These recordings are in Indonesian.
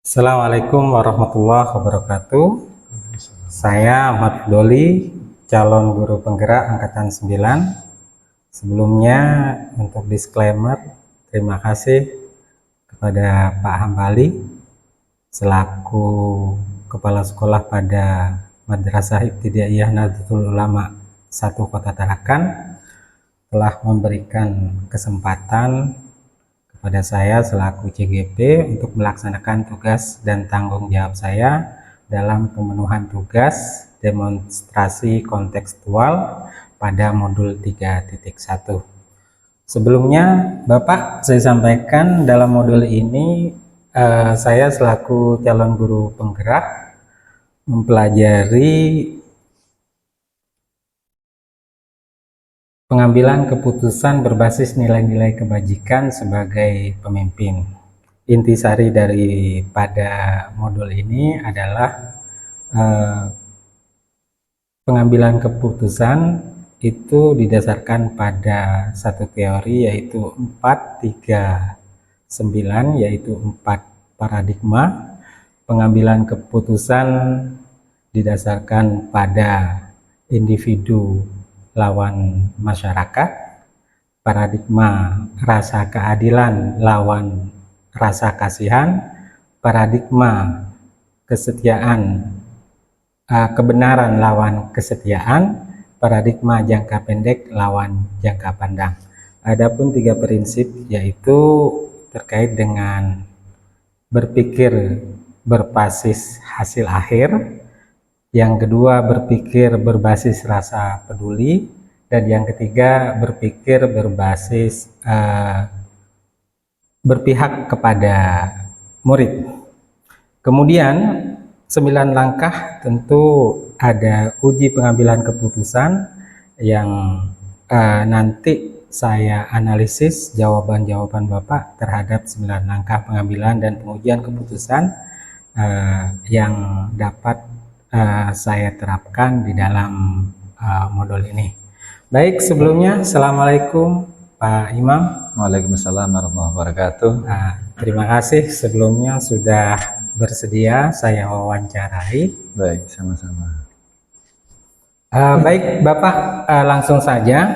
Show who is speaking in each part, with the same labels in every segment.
Speaker 1: Assalamualaikum warahmatullahi wabarakatuh. Saya Ahmad Doli, calon guru penggerak angkatan 9. Sebelumnya untuk disclaimer, terima kasih kepada Pak Hambali selaku Kepala Sekolah pada Madrasah Ibtidaiyah Nahdlatul Ulama 1 Kota Tarakan telah memberikan kesempatan kepada saya selaku CGP untuk melaksanakan tugas dan tanggung jawab saya dalam pemenuhan tugas demonstrasi kontekstual pada modul 3.1. Sebelumnya Bapak, saya sampaikan dalam modul ini saya selaku calon guru penggerak mempelajari pengambilan keputusan berbasis nilai-nilai kebajikan sebagai pemimpin. Intisari daripada modul ini adalah pengambilan keputusan itu didasarkan pada satu teori, yaitu 439, yaitu 4 paradigma. Pengambilan keputusan didasarkan pada individu lawan masyarakat, paradigma rasa keadilan lawan rasa kasihan, paradigma kesetiaan, kebenaran lawan kesetiaan, paradigma jangka pendek lawan jangka pandang. Adapun 3 prinsip yaitu terkait dengan berpikir berbasis hasil akhir, yang kedua berpikir berbasis rasa peduli, dan yang ketiga berpikir berbasis berpihak kepada murid. Kemudian 9 langkah tentu ada uji pengambilan keputusan yang nanti saya analisis jawaban-jawaban Bapak terhadap 9 langkah pengambilan dan pengujian keputusan yang dapat saya terapkan di dalam modul ini. Baik, sebelumnya Assalamualaikum Pak Imam.
Speaker 2: Waalaikumsalam warahmatullahi wabarakatuh.
Speaker 1: Terima kasih sebelumnya sudah bersedia saya wawancarai.
Speaker 2: Baik, sama-sama.
Speaker 1: Baik Bapak, langsung saja.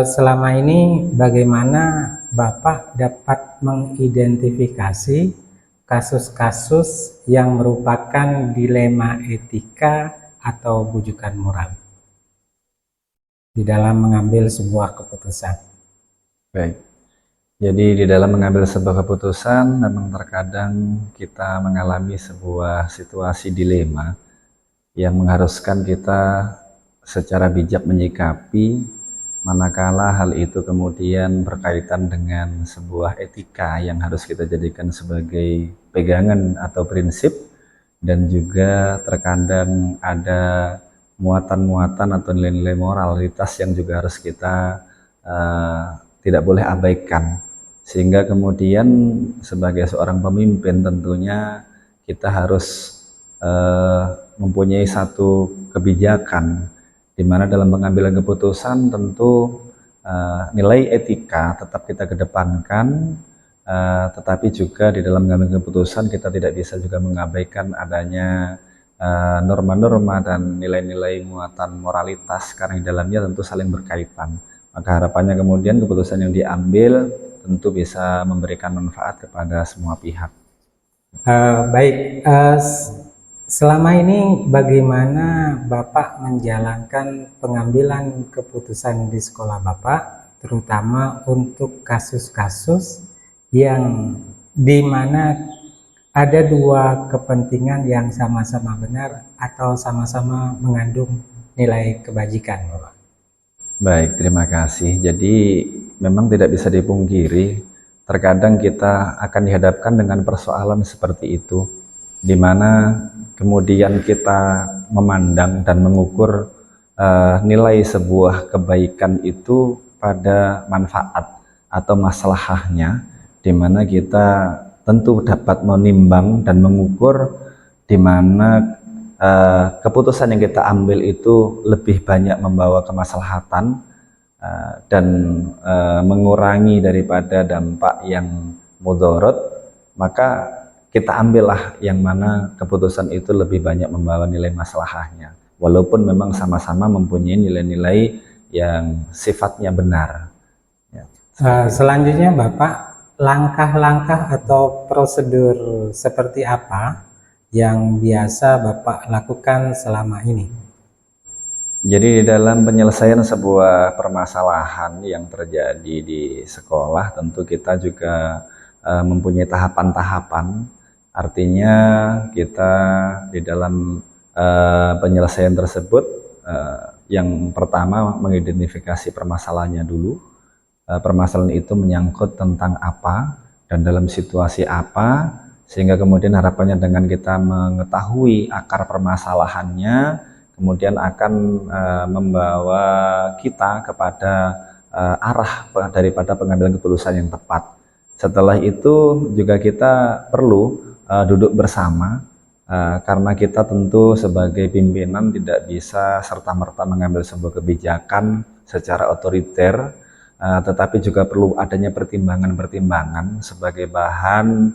Speaker 1: Selama ini bagaimana Bapak dapat mengidentifikasi kasus-kasus yang merupakan dilema etika atau bujukan moral di dalam mengambil sebuah keputusan?
Speaker 2: Baik, jadi di dalam mengambil sebuah keputusan memang terkadang kita mengalami sebuah situasi dilema yang mengharuskan kita secara bijak menyikapi, manakala hal itu kemudian berkaitan dengan sebuah etika yang harus kita jadikan sebagai pegangan atau prinsip, dan juga terkadang ada muatan-muatan atau nilai-nilai moralitas yang juga harus kita tidak boleh abaikan, sehingga kemudian sebagai seorang pemimpin tentunya kita harus mempunyai satu kebijakan di mana dalam pengambilan keputusan tentu nilai etika tetap kita kedepankan, tetapi juga di dalam mengambil keputusan kita tidak bisa juga mengabaikan adanya norma-norma dan nilai-nilai muatan moralitas, karena di dalamnya tentu saling berkaitan. Maka harapannya kemudian keputusan yang diambil tentu bisa memberikan manfaat kepada semua pihak.
Speaker 1: Baik, selama ini bagaimana Bapak menjalankan pengambilan keputusan di sekolah Bapak, terutama untuk kasus-kasus yang dimana ada 2 kepentingan yang sama-sama benar atau sama-sama mengandung nilai kebajikan, Bapak?
Speaker 2: Baik, terima kasih. Jadi memang tidak bisa dipungkiri, terkadang kita akan dihadapkan dengan persoalan seperti itu, di mana kemudian kita memandang dan mengukur nilai sebuah kebaikan itu pada manfaat atau maslahahnya, di mana kita tentu dapat menimbang dan mengukur di mana keputusan yang kita ambil itu lebih banyak membawa kemaslahatan dan mengurangi daripada dampak yang mudorot, maka kita ambillah yang mana keputusan itu lebih banyak membawa nilai maslahahnya, walaupun memang sama-sama mempunyai nilai-nilai yang sifatnya benar. Ya,
Speaker 1: Selanjutnya Bapak, langkah-langkah atau prosedur seperti apa yang biasa Bapak lakukan selama ini?
Speaker 2: Jadi di dalam penyelesaian sebuah permasalahan yang terjadi di sekolah, tentu kita juga mempunyai tahapan-tahapan. Artinya kita di dalam penyelesaian tersebut, yang pertama mengidentifikasi permasalahannya dulu. Permasalahan itu menyangkut tentang apa dan dalam situasi apa, sehingga kemudian harapannya dengan kita mengetahui akar permasalahannya, kemudian akan membawa kita kepada arah daripada pengambilan keputusan yang tepat. Setelah itu juga kita perlu duduk bersama, karena kita tentu sebagai pimpinan tidak bisa serta-merta mengambil sebuah kebijakan secara otoriter, tetapi juga perlu adanya pertimbangan-pertimbangan sebagai bahan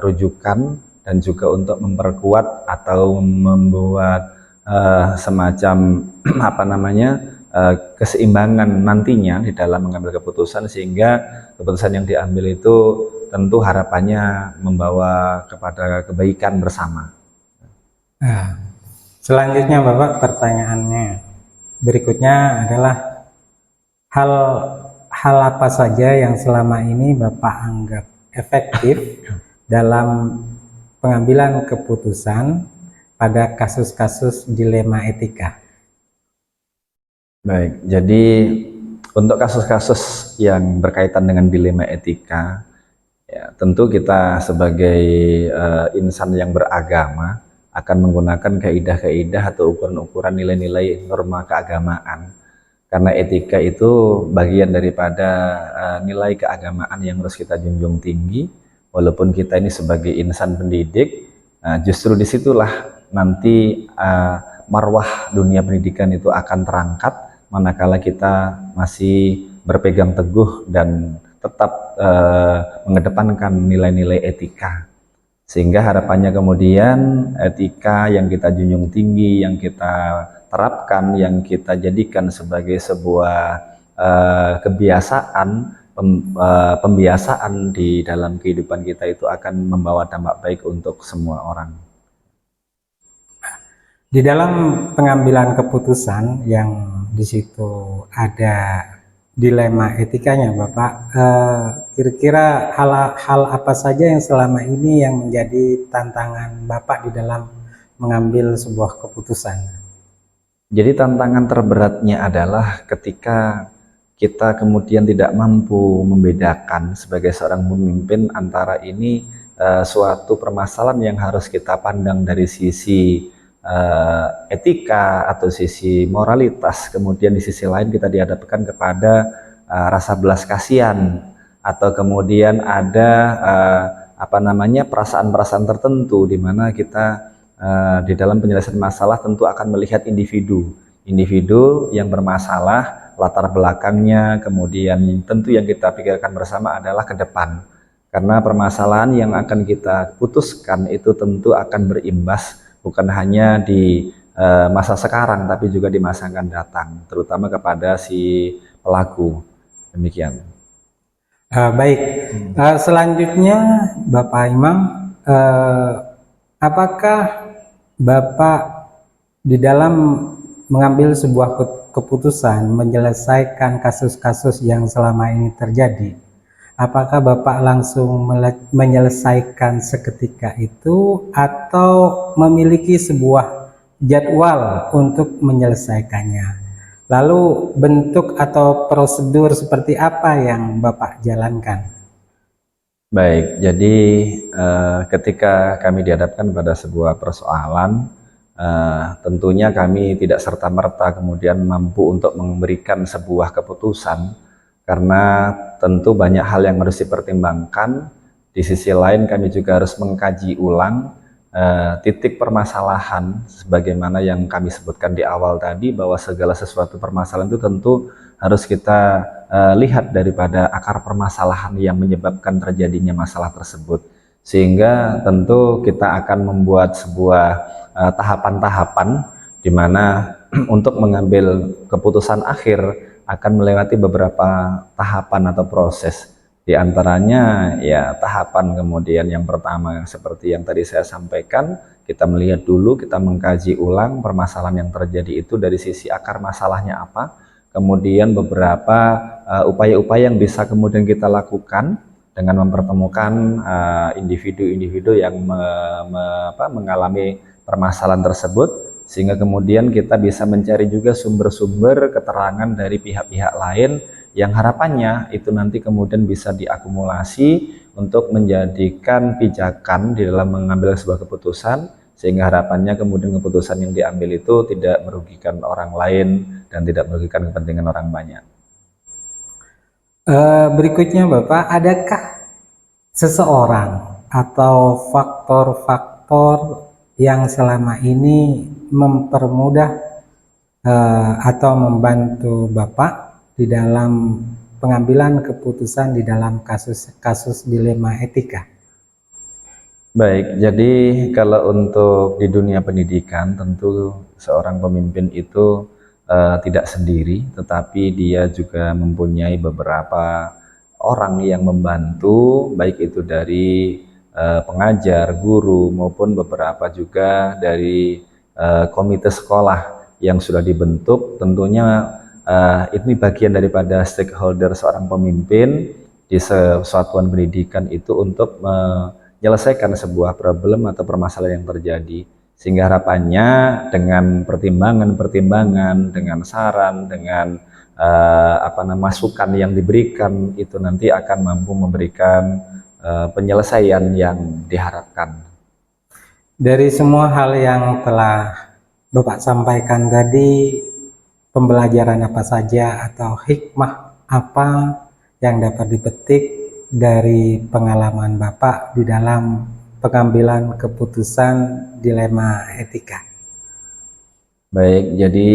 Speaker 2: rujukan dan juga untuk memperkuat atau membuat semacam apa namanya keseimbangan nantinya di dalam mengambil keputusan, sehingga keputusan yang diambil itu tentu harapannya membawa kepada kebaikan bersama.
Speaker 1: Nah, selanjutnya Bapak, pertanyaannya berikutnya adalah hal apa saja yang selama ini Bapak anggap efektif dalam pengambilan keputusan pada kasus-kasus dilema etika?
Speaker 2: Baik, jadi untuk kasus-kasus yang berkaitan dengan dilema etika, ya, tentu kita sebagai insan yang beragama akan menggunakan kaidah-kaidah atau ukuran-ukuran nilai-nilai norma keagamaan, karena etika itu bagian daripada nilai keagamaan yang harus kita junjung tinggi. Walaupun kita ini sebagai insan pendidik, justru disitulah nanti marwah dunia pendidikan itu akan terangkat, manakala kita masih berpegang teguh dan tetap mengedepankan nilai-nilai etika. Sehingga harapannya kemudian etika yang kita junjung tinggi, yang kita terapkan, yang kita jadikan sebagai sebuah kebiasaan, pembiasaan di dalam kehidupan kita, itu akan membawa dampak baik untuk semua orang.
Speaker 1: Di dalam pengambilan keputusan yang di situ ada dilema etikanya, Bapak, kira-kira hal apa saja yang selama ini yang menjadi tantangan Bapak di dalam mengambil sebuah keputusan?
Speaker 2: Jadi tantangan terberatnya adalah ketika kita kemudian tidak mampu membedakan sebagai seorang pemimpin antara ini suatu permasalahan yang harus kita pandang dari sisi etika atau sisi moralitas, kemudian di sisi lain kita dihadapkan kepada rasa belas kasihan, atau kemudian ada apa namanya perasaan-perasaan tertentu di mana kita di dalam penyelesaian masalah tentu akan melihat individu yang bermasalah, latar belakangnya, kemudian tentu yang kita pikirkan bersama adalah ke depan, karena permasalahan yang akan kita putuskan itu tentu akan berimbas bukan hanya di masa sekarang, tapi juga di masa akan datang, terutama kepada si pelaku. Demikian.
Speaker 1: Baik, selanjutnya Bapak Imam, apakah Bapak di dalam mengambil sebuah keputusan menyelesaikan kasus-kasus yang selama ini terjadi, apakah Bapak langsung menyelesaikan seketika itu atau memiliki sebuah jadwal untuk menyelesaikannya? Lalu bentuk atau prosedur seperti apa yang Bapak jalankan?
Speaker 2: Baik, jadi ketika kami dihadapkan pada sebuah persoalan, tentunya kami tidak serta-merta kemudian mampu untuk memberikan sebuah keputusan, karena tentu banyak hal yang harus dipertimbangkan. Di sisi lain kami juga harus mengkaji ulang titik permasalahan, sebagaimana yang kami sebutkan di awal tadi, bahwa segala sesuatu permasalahan itu tentu harus kita lihat daripada akar permasalahan yang menyebabkan terjadinya masalah tersebut, Sehingga tentu kita akan membuat sebuah tahapan-tahapan di mana untuk mengambil keputusan akhir akan melewati beberapa tahapan atau proses. Di antaranya ya tahapan kemudian yang pertama seperti yang tadi saya sampaikan, kita melihat dulu, kita mengkaji ulang permasalahan yang terjadi itu dari sisi akar masalahnya apa, kemudian beberapa upaya-upaya yang bisa kemudian kita lakukan dengan mempertemukan individu-individu yang mengalami permasalahan tersebut, sehingga kemudian kita bisa mencari juga sumber-sumber keterangan dari pihak-pihak lain yang harapannya itu nanti kemudian bisa diakumulasi untuk menjadikan pijakan di dalam mengambil sebuah keputusan, sehingga harapannya kemudian keputusan yang diambil itu tidak merugikan orang lain dan tidak merugikan kepentingan orang banyak.
Speaker 1: Berikutnya Bapak, adakah seseorang atau faktor-faktor yang selama ini mempermudah atau membantu Bapak di dalam pengambilan keputusan di dalam kasus dilema etika?
Speaker 2: Baik, jadi kalau untuk di dunia pendidikan tentu seorang pemimpin itu tidak sendiri, tetapi dia juga mempunyai beberapa orang yang membantu, baik itu dari pengajar, guru, maupun beberapa juga dari komite sekolah yang sudah dibentuk. Tentunya ini bagian daripada stakeholder seorang pemimpin di satuan pendidikan itu untuk menyelesaikan sebuah problem atau permasalahan yang terjadi, sehingga harapannya dengan pertimbangan-pertimbangan, dengan saran, dengan masukan yang diberikan itu nanti akan mampu memberikan penyelesaian yang diharapkan.
Speaker 1: Dari semua hal yang telah Bapak sampaikan tadi, pembelajaran apa saja atau hikmah apa yang dapat dipetik dari pengalaman Bapak di dalam pengambilan keputusan dilema etika?
Speaker 2: Baik, jadi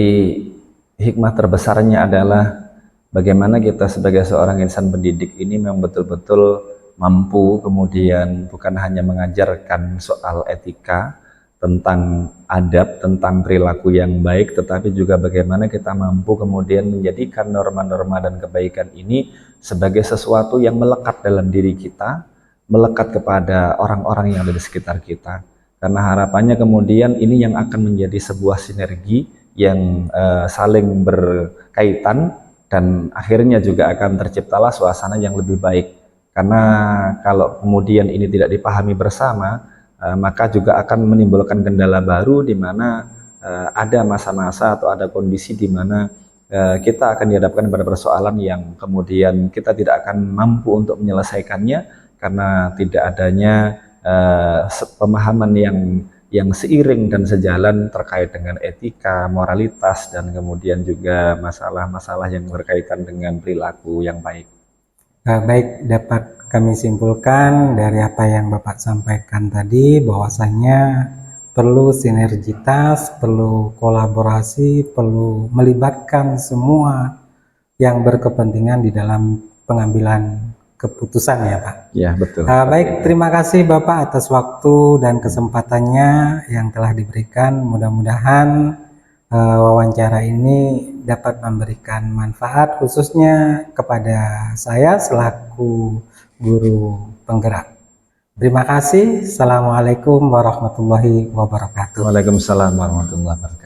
Speaker 2: hikmah terbesarnya adalah bagaimana kita sebagai seorang insan pendidik ini memang betul-betul mampu kemudian bukan hanya mengajarkan soal etika, tentang adab, tentang perilaku yang baik, tetapi juga bagaimana kita mampu kemudian menjadikan norma-norma dan kebaikan ini sebagai sesuatu yang melekat dalam diri kita, melekat kepada orang-orang yang ada di sekitar kita. Karena harapannya kemudian ini yang akan menjadi sebuah sinergi yang saling berkaitan, dan akhirnya juga akan terciptalah suasana yang lebih baik. Karena kalau kemudian ini tidak dipahami bersama, maka juga akan menimbulkan kendala baru di mana ada masa-masa atau ada kondisi di mana kita akan dihadapkan pada persoalan yang kemudian kita tidak akan mampu untuk menyelesaikannya karena tidak adanya pemahaman yang seiring dan sejalan terkait dengan etika, moralitas, dan kemudian juga masalah-masalah yang berkaitan dengan perilaku yang baik.
Speaker 1: Baik, dapat kami simpulkan dari apa yang Bapak sampaikan tadi bahwasanya perlu sinergitas, perlu kolaborasi, perlu melibatkan semua yang berkepentingan di dalam pengambilan keputusan ya Pak.
Speaker 2: Ya, betul.
Speaker 1: Baik, terima kasih Bapak atas waktu dan kesempatannya yang telah diberikan. Mudah-mudahan wawancara ini dapat memberikan manfaat khususnya kepada saya selaku guru penggerak. Terima kasih. Assalamualaikum warahmatullahi wabarakatuh.
Speaker 2: Waalaikumsalam warahmatullahi wabarakatuh.